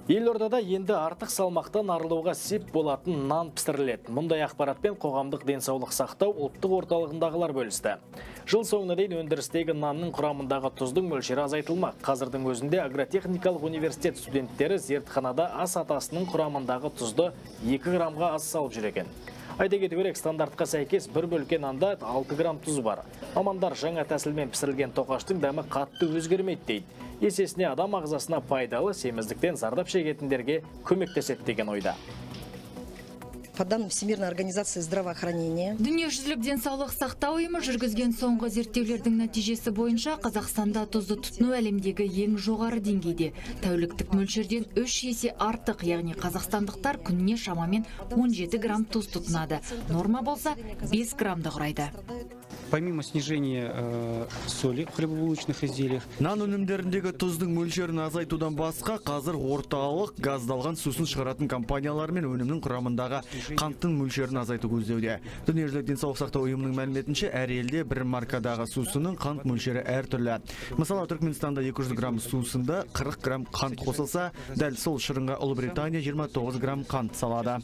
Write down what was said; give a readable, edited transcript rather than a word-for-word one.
Елордада енді артық салмақтан арылуға сеп болатын нан пісіріледі. Мұндай ақпаратпен қоғамдық денсаулық сақтау ұлттық орталығындағылар бөлісті. Жыл соңына дейін өндірістегі нанның құрамындағы тұздың мөлшері азайтылмақ. Қазірдің өзінде агротехникалық университет студенттері зертханада ас атасының құрамындағы тұзды 2 граммға аз салып жүр екен. Айта кету керек, стандартқа сәйкес бір бөлке нанда 6 грамм тұз бар. Мамандар жаңа тәсілмен пісірілген тоқаштың дәмі қатты өзгермейді дейді. Есесіне адам ағзасына пайдалы, семіздіктен зардап шегетіндерге көмектеседі деген ойда. По данным Всемирной организации здравоохранения, Дүниежүзілік денсаулық сақтау ұйымы жүргізген соңғы зерттеулердің нәтижесі бойынша Қазақстанда тұзды тұтыну әлемдегі ең жоғары деңгейде. Тәуліктік мөлшерден 3 есе артық, яғни қазақстандықтар күніне шамамен 17 грамм тұз тұтынады. Норма болса 5 граммды құрайды. Помимо снижения соли в хлебобулочных изделиях, нан өнімдеріндегі тұздың мөлшерін азайтудан басқа, қазір орталық газдалған сусын шығаратын компаниялар мен өнімнің құрамындағы қанттың мөлшерін азайту көзделуде. Дүниежүзілік денсаулық сақтау ұйымының мәліметінше, әр елде бір маркадағы сусынның қант мөлшері әртүрлі. Мысалы, Түркменстанда 200 грамм сусында 40 грамм қант қосылса, дәл сол шырынға Ұлыбритания 29 грамм қант салады.